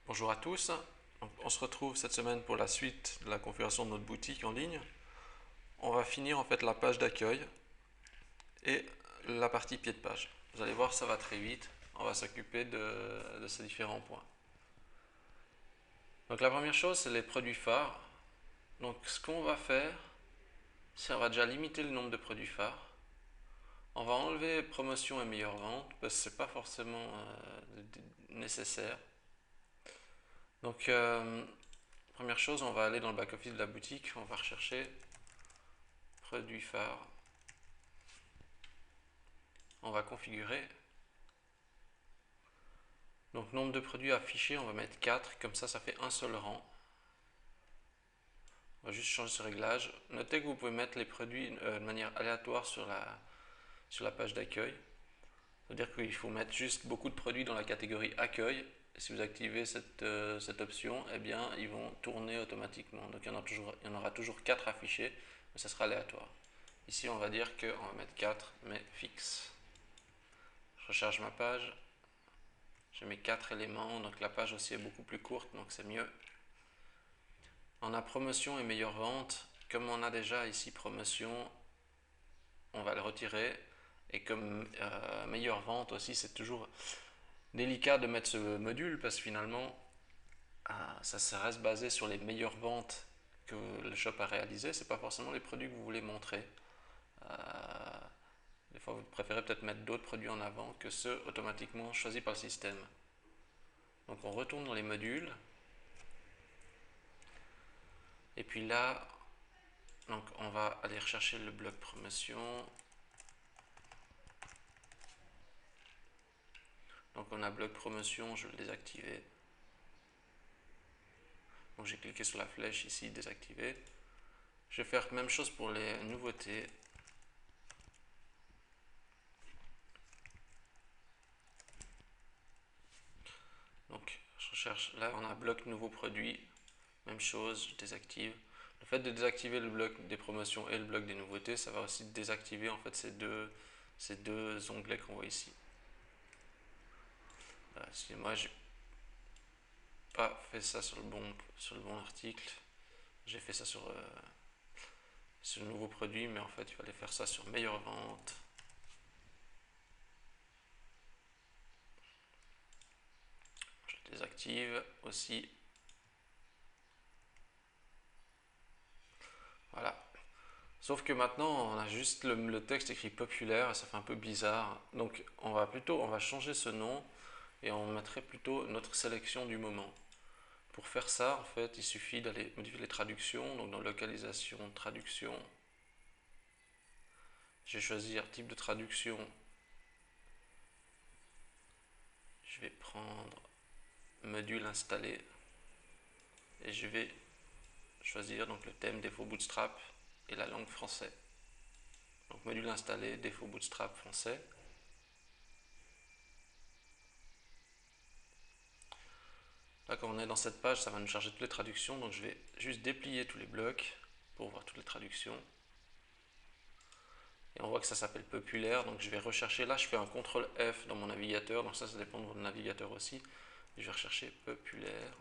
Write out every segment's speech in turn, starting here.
Bonjour à tous. On se retrouve cette semaine pour la suite de la configuration de notre boutique en ligne. On va finir en fait la page d'accueil et la partie pied de page. Vous allez voir, ça va très vite. On va s'occuper de ces différents points. Donc la première chose, c'est les produits phares. Donc ce qu'on va faire, c'est on va déjà limiter le nombre de produits phares. On va enlever promotion et meilleure vente parce que c'est pas forcément nécessaire. Donc première chose, on va aller dans le back-office de la boutique, on va rechercher produits phares. On va configurer. Donc nombre de produits affichés, on va mettre 4, comme ça fait un seul rang. On va juste changer ce réglage. Notez que vous pouvez mettre les produits de manière aléatoire sur la page d'accueil. C'est-à-dire qu'il faut mettre juste beaucoup de produits dans la catégorie accueil. Et si vous activez cette option, eh bien, ils vont tourner automatiquement. Donc il y en aura toujours 4 affichés, mais ça sera aléatoire. Ici, on va dire qu'on va mettre 4, mais fixe. Je recharge ma page. J'ai mes 4 éléments, donc la page aussi est beaucoup plus courte, donc c'est mieux. On a promotion et meilleure vente. Comme on a déjà ici promotion, on va le retirer. Et comme meilleure vente aussi, c'est toujours délicat de mettre ce module parce que finalement, ça reste basé sur les meilleures ventes que le shop a réalisées. Ce n'est pas forcément les produits que vous voulez montrer. Des fois, vous préférez peut-être mettre d'autres produits en avant que ceux automatiquement choisis par le système. Donc on retourne dans les modules. Et puis là, donc on va aller rechercher le bloc promotion. Donc on a bloc promotion, je vais le désactiver. Donc j'ai cliqué sur la flèche ici, désactiver. Je vais faire la même chose pour les nouveautés. Donc je recherche, là on a bloc nouveau produit. Même chose, je désactive. Le fait de désactiver le bloc des promotions et le bloc des nouveautés, ça va aussi désactiver en fait ces deux onglets qu'on voit ici. Excusez-moi, j'ai pas fait ça sur le bon article. J'ai fait ça sur le nouveau produit, mais en fait il fallait faire ça sur meilleure vente. Je désactive aussi. Voilà. Sauf que maintenant on a juste le texte écrit populaire et ça fait un peu bizarre. Donc on va changer ce nom et on mettrait plutôt notre sélection du moment. Pour faire ça, en fait, il suffit d'aller modifier les traductions. Donc dans localisation, traduction, je vais choisir type de traduction. Je vais prendre module installé et je vais choisir donc le thème défaut bootstrap et la langue français. Donc module installé, défaut bootstrap français. Là, quand on est dans cette page, ça va nous charger toutes les traductions. Donc je vais juste déplier tous les blocs pour voir toutes les traductions. Et on voit que ça s'appelle populaire. Donc je vais rechercher. Là, je fais un CTRL F dans mon navigateur. Donc ça dépend de votre navigateur aussi. Et je vais rechercher populaire.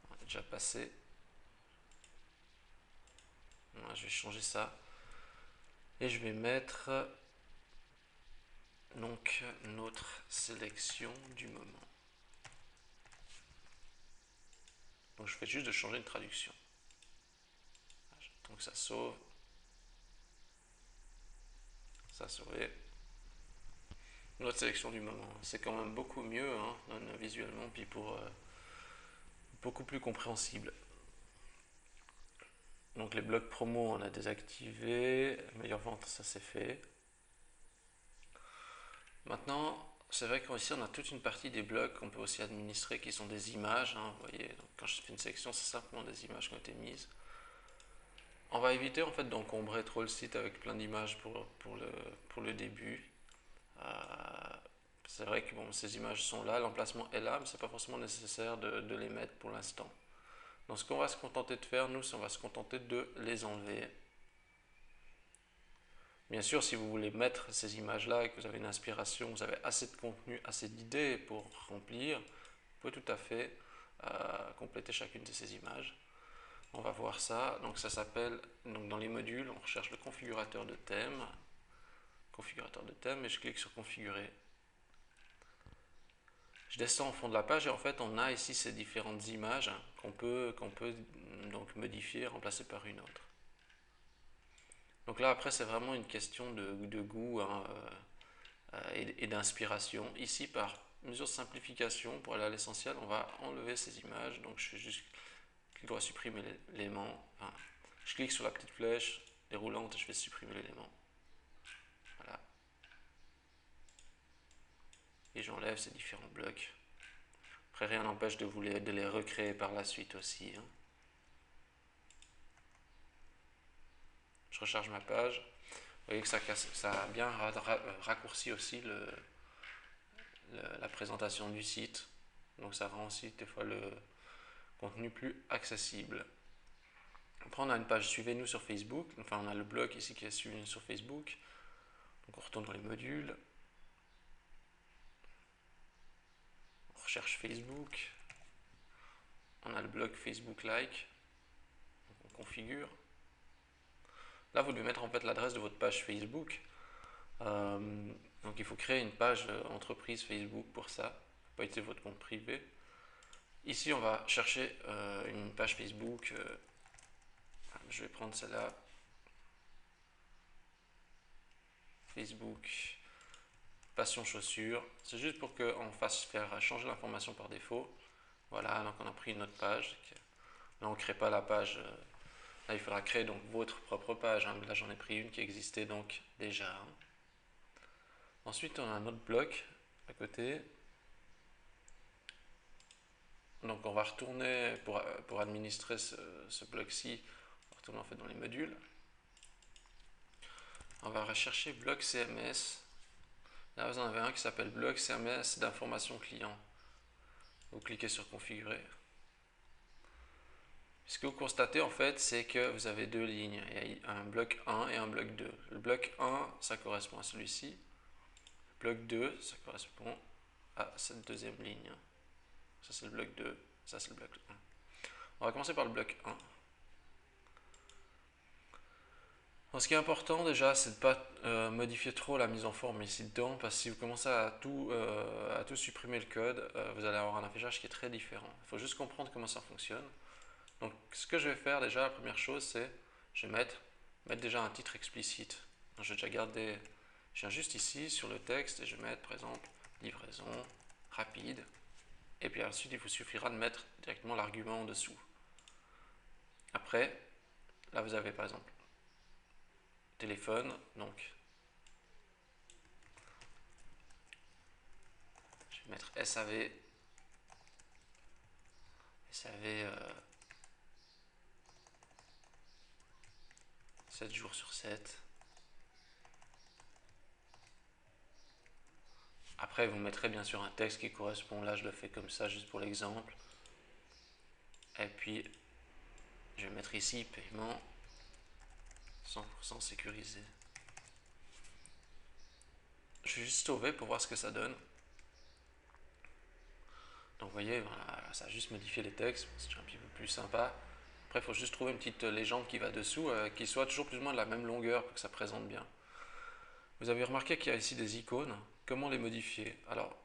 On a déjà passé. Voilà, je vais changer ça. Et je vais mettre donc notre sélection du moment. Donc je fais juste de changer une traduction. Donc ça sauve. Ça a sauvé. Notre sélection du moment. C'est quand même beaucoup mieux visuellement, puis pour beaucoup plus compréhensible. Donc les blocs promo, on a désactivé. Meilleure vente, ça c'est fait. Maintenant, c'est vrai qu'ici on a toute une partie des blocs qu'on peut aussi administrer qui sont des images. Vous voyez, donc quand je fais une sélection, c'est simplement des images qui ont été mises. On va éviter en fait d'encombrer trop le site avec plein d'images pour le début. C'est vrai que bon, ces images sont là, l'emplacement est là, mais c'est pas forcément nécessaire de les mettre pour l'instant. Donc ce qu'on va se contenter de faire, nous, c'est on va se contenter de les enlever. Bien sûr, si vous voulez mettre ces images-là et que vous avez une inspiration, vous avez assez de contenu, assez d'idées pour remplir, vous pouvez tout à fait compléter chacune de ces images. On va voir ça. Donc ça s'appelle, donc dans les modules, on recherche le configurateur de thème, et je clique sur configurer. Je descends au fond de la page et en fait on a ici ces différentes images qu'on peut donc modifier, remplacer par une autre. Donc là après c'est vraiment une question de goût hein, et d'inspiration. Ici par mesure de simplification, pour aller à l'essentiel, on va enlever ces images. Donc je fais juste clic droit supprimer l'élément. Enfin, je clique sur la petite flèche déroulante et je fais supprimer l'élément. Voilà. Et j'enlève ces différents blocs. Après rien n'empêche de les recréer par la suite aussi. Hein. Je recharge ma page. Vous voyez que ça a bien raccourci aussi la présentation du site. Donc ça rend aussi des fois le contenu plus accessible. Après on a une page suivez-nous sur Facebook. Enfin on a le blog ici qui est suivi sur Facebook. Donc on retourne dans les modules. On recherche Facebook. On a le blog Facebook Like. Donc on configure. Là vous devez mettre en fait l'adresse de votre page Facebook. Donc il faut créer une page entreprise Facebook pour ça. Il ne faut pas utiliser votre compte privé. Ici on va chercher une page Facebook. Je vais prendre celle-là. Facebook Passion Chaussures. C'est juste pour qu'on fasse faire changer l'information par défaut. Voilà, donc on a pris une autre page. Là on ne crée pas la page. Là il faudra créer donc votre propre page. Hein. Là j'en ai pris une qui existait donc déjà. Hein. Ensuite on a un autre bloc à côté. Donc on va retourner pour administrer ce bloc-ci. On va retourner en fait dans les modules. On va rechercher bloc CMS. Là vous en avez un qui s'appelle bloc CMS d'information client. Vous cliquez sur configurer. Ce que vous constatez en fait, c'est que vous avez deux lignes. Il y a un bloc 1 et un bloc 2. Le bloc 1, ça correspond à celui-ci. Le bloc 2, ça correspond à cette deuxième ligne. Ça c'est le bloc 2, ça c'est le bloc 1. On va commencer par le bloc 1. Alors, ce qui est important déjà, c'est de ne pas modifier trop la mise en forme ici dedans, parce que si vous commencez à tout supprimer le code, vous allez avoir un affichage qui est très différent. Il faut juste comprendre comment ça fonctionne. Donc ce que je vais faire déjà, la première chose, c'est je vais mettre déjà un titre explicite. Donc, je vais déjà garder, je viens juste ici sur le texte et je vais mettre par exemple livraison rapide. Et puis ensuite, il vous suffira de mettre directement l'argument en dessous. Après, là vous avez par exemple téléphone, donc je vais mettre SAV 7 jours sur 7. Après vous mettrez bien sûr un texte qui correspond, là je le fais comme ça juste pour l'exemple. Et puis je vais mettre ici paiement 100% sécurisé. Je vais juste sauver pour voir ce que ça donne. Donc vous voyez, voilà, ça a juste modifié les textes, c'est un petit peu plus sympa. Après, il faut juste trouver une petite légende qui va dessous, qui soit toujours plus ou moins de la même longueur pour que ça présente bien. Vous avez remarqué qu'il y a ici des icônes. Comment les modifier? Alors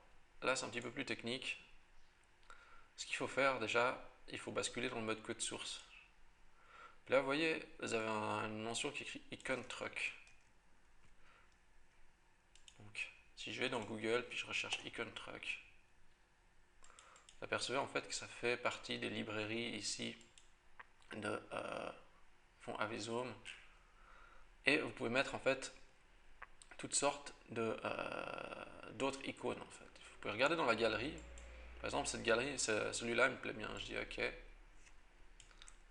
là, c'est un petit peu plus technique. Ce qu'il faut faire déjà, il faut basculer dans le mode code source. Là, vous voyez, vous avez une mention qui écrit Icon Truck. Donc, si je vais dans Google, puis je recherche Icon Truck, vous apercevez en fait que ça fait partie des librairies ici de font Avezome. Et vous pouvez mettre en fait toutes sortes d'autres icônes en fait. Vous pouvez regarder dans la galerie. Par exemple, cette galerie, celui-là il me plaît bien. Je dis OK.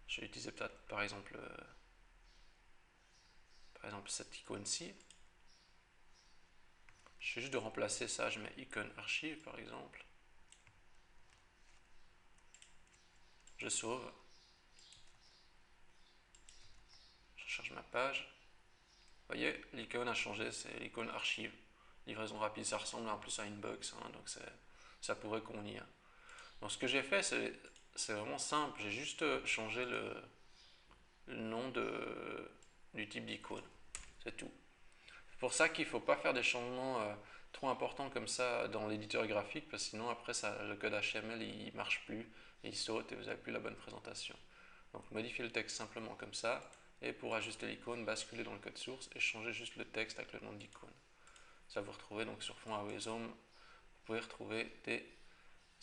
Je vais utiliser peut-être par exemple cette icône-ci. Je fais juste de remplacer ça. Je mets icône archive par exemple. Je sauve. Je cherche ma page. Vous voyez, l'icône a changé, c'est l'icône archive. Livraison rapide, ça ressemble en plus à Inbox, hein, donc ça pourrait convenir. Donc ce que j'ai fait, c'est vraiment simple. J'ai juste changé le nom du type d'icône. C'est tout. C'est pour ça qu'il ne faut pas faire des changements trop importants comme ça dans l'éditeur graphique, parce que sinon après le code HTML il marche plus, il saute et vous n'avez plus la bonne présentation. Donc modifiez le texte simplement comme ça, et pour ajuster l'icône, basculez dans le code source et changez juste le texte avec le nom d'icône. Ça vous retrouvez donc sur fond Away Home, vous pouvez retrouver des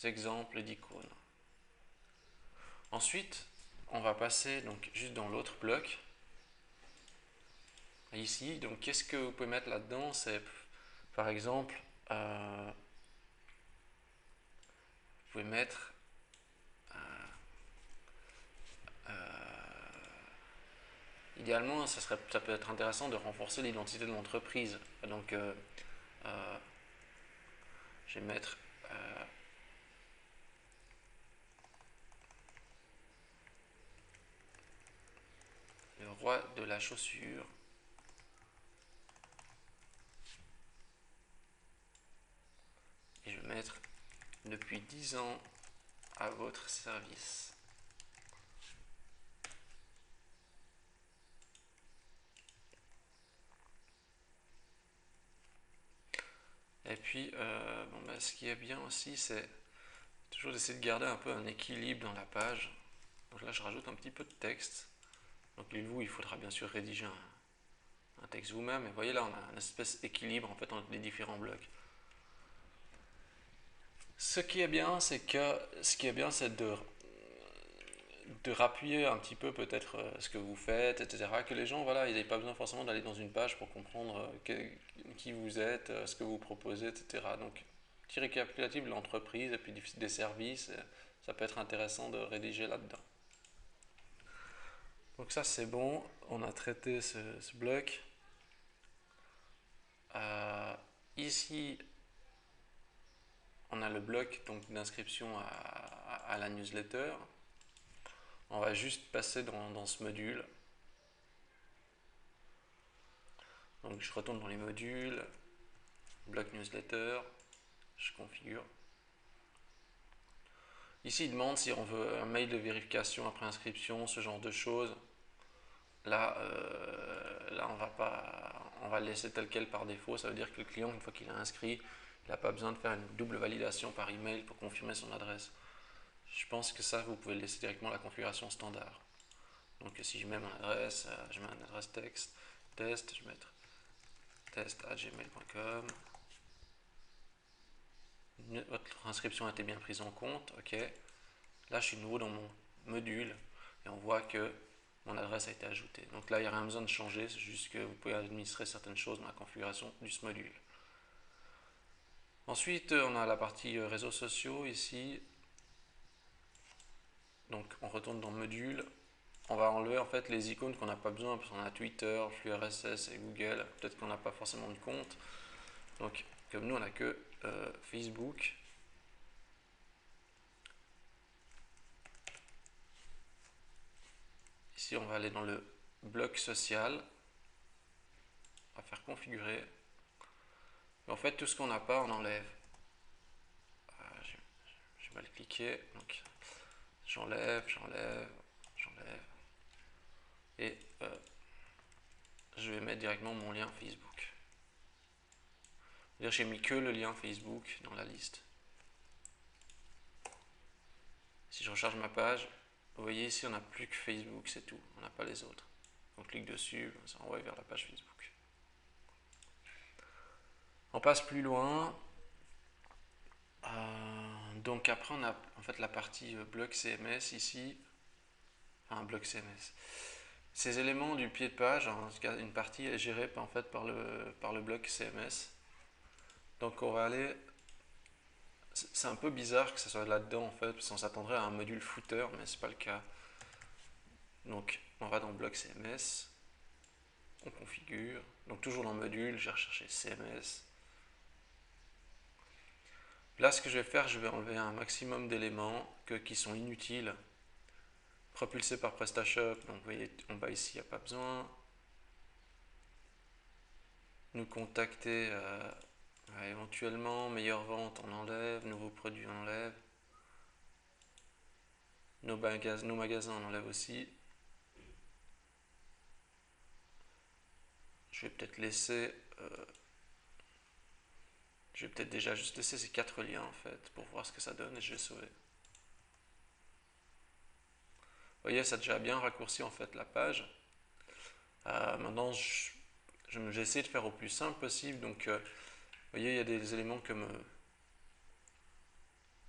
exemples d'icônes. Ensuite, on va passer donc juste dans l'autre bloc. Ici, donc qu'est-ce que vous pouvez mettre là-dedans? C'est par exemple, vous pouvez mettre idéalement, ça peut être intéressant de renforcer l'identité de l'entreprise. Donc, je vais mettre le roi de la chaussure. Et je vais mettre depuis 10 ans à votre service. Et puis, ce qui est bien aussi, c'est toujours d'essayer de garder un peu un équilibre dans la page. Donc là, je rajoute un petit peu de texte. Donc, vous, il faudra bien sûr rédiger un texte vous-même. Et vous voyez là, on a une espèce d'équilibre en fait entre les différents blocs. Ce qui est bien, c'est de rappuyer un petit peu peut-être ce que vous faites, etc. Que les gens, voilà, ils n'aient pas besoin forcément d'aller dans une page pour comprendre qui vous êtes, ce que vous proposez, etc. Donc, petit récapitulatif de l'entreprise et puis des services, ça peut être intéressant de rédiger là-dedans. Donc ça c'est bon, on a traité ce bloc. Ici, on a le bloc d'inscription à la newsletter. On va juste passer dans ce module. Donc je retourne dans les modules, bloc newsletter, je configure. Ici, il demande si on veut un mail de vérification après inscription, ce genre de choses. Là, on va le laisser tel quel par défaut. Ça veut dire que le client, une fois qu'il est inscrit, il n'a pas besoin de faire une double validation par email pour confirmer son adresse. Je pense que ça, vous pouvez le laisser directement à la configuration standard. Donc si je mets mon adresse, je mets une adresse texte, test, je vais mettre test@gmail.com. Votre inscription a été bien prise en compte, ok. Là, je suis nouveau dans mon module et on voit que mon adresse a été ajoutée. Donc là, il n'y a rien besoin de changer, c'est juste que vous pouvez administrer certaines choses dans la configuration de ce module. Ensuite, on a la partie réseaux sociaux ici. Donc, on retourne dans module. On va enlever en fait les icônes qu'on n'a pas besoin parce qu'on a Twitter, flux RSS et Google. Peut-être qu'on n'a pas forcément de compte. Donc, comme nous, on n'a que Facebook. Ici, on va aller dans le bloc social. On va faire configurer. Et en fait, tout ce qu'on n'a pas, on enlève. Je vais mal cliquer. Donc, j'enlève. Et je vais mettre directement mon lien Facebook. C'est-à-dire j'ai mis que le lien Facebook dans la liste. Si je recharge ma page, vous voyez ici on n'a plus que Facebook, c'est tout. On n'a pas les autres. On clique dessus, ça renvoie vers la page Facebook. On passe plus loin. Donc après on a en fait la partie bloc CMS ici. Enfin bloc CMS. Ces éléments du pied de page, en tout cas une partie est gérée en fait par le bloc CMS. Donc on va aller. C'est un peu bizarre que ça soit là-dedans en fait, parce qu'on s'attendrait à un module footer, mais c'est pas le cas. Donc on va dans bloc CMS, on configure. Donc toujours dans module, j'ai recherché CMS. Là ce que je vais faire, je vais enlever un maximum d'éléments qui sont inutiles, propulsés par PrestaShop. Donc vous voyez en bas ici, il n'y a pas besoin. Nous contacter éventuellement, meilleure vente on enlève, nouveaux produits on enlève. nos magasins, on enlève aussi. Je vais peut-être laisser... je vais peut-être déjà juste laisser ces 4 liens en fait pour voir ce que ça donne et je vais sauver. Vous voyez, ça a déjà bien raccourci en fait la page. Maintenant, j'ai essayé de faire au plus simple possible. Donc, vous voyez, il y a des éléments comme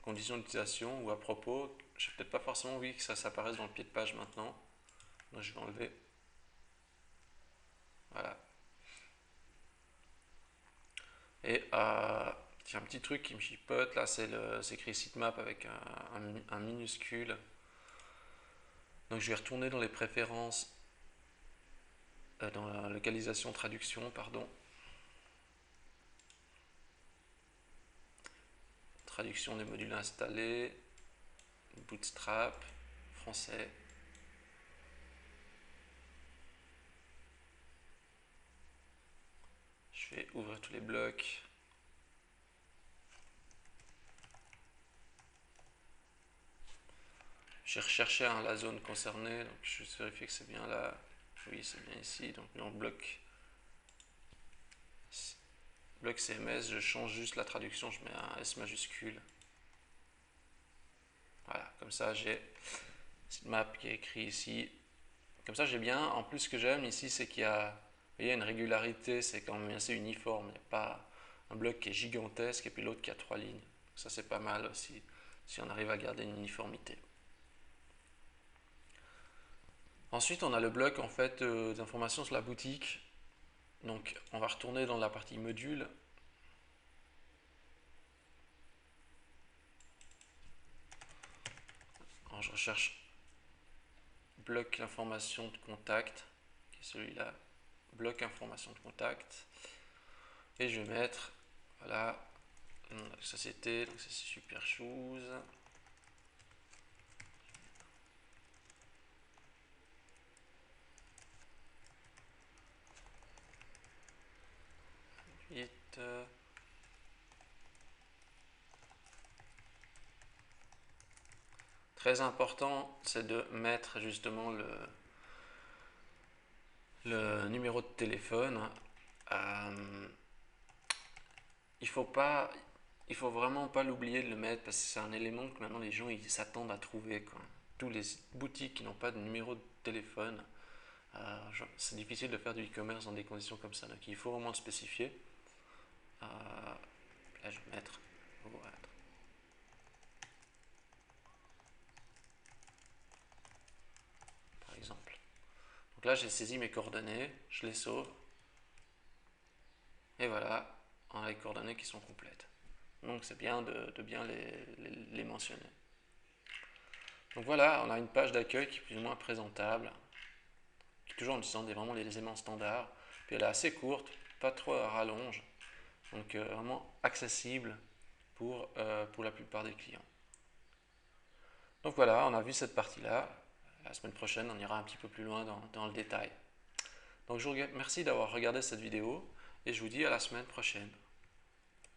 conditions d'utilisation ou à propos. Je n'ai peut-être pas forcément envie que ça s'apparaisse dans le pied de page maintenant. Donc, je vais enlever. Voilà. Et il y a un petit truc qui me chipote là, c'est écrit sitemap avec un minuscule. Donc, je vais retourner dans les préférences, dans la localisation traduction, pardon. Traduction des modules installés, Bootstrap, français. Je vais ouvrir tous les blocs. J'ai recherché la zone concernée, donc je vais vérifier que c'est bien là. Oui, c'est bien ici. Donc dans le bloc CMS, je change juste la traduction, je mets un S majuscule. Voilà, comme ça j'ai sitemap qui est écrit ici. Comme ça j'ai bien. En plus, ce que j'aime ici, c'est qu'il y a, une régularité, c'est quand même assez uniforme. Il n'y a pas un bloc qui est gigantesque et puis l'autre qui a 3 lignes. Ça c'est pas mal aussi, si on arrive à garder une uniformité. Ensuite, on a le bloc en fait d'informations sur la boutique. Donc, on va retourner dans la partie module. Alors, je recherche bloc information de contact, qui est celui-là, bloc information de contact. Et je vais mettre, voilà, le nom de la société, donc c'est Super Shoes. Très important, c'est de mettre justement le numéro de téléphone. Il faut vraiment pas l'oublier de le mettre parce que c'est un élément que maintenant les gens ils s'attendent à trouver, quoi. Tous les boutiques qui n'ont pas de numéro de téléphone, c'est difficile de faire du e-commerce dans des conditions comme ça. Donc il faut vraiment le spécifier. Là je vais mettre. Par exemple. Donc là j'ai saisi mes coordonnées, je les sauve. Et voilà, on a les coordonnées qui sont complètes. Donc c'est bien de bien les mentionner. Donc voilà, on a une page d'accueil qui est plus ou moins présentable, qui est toujours en utilisant vraiment les éléments standards. Puis elle est assez courte, pas trop à rallonge, donc vraiment accessible pour la plupart des clients. Donc voilà, on a vu cette partie-là. La semaine prochaine, on ira un petit peu plus loin dans le détail. Donc je vous remercie d'avoir regardé cette vidéo et je vous dis à la semaine prochaine.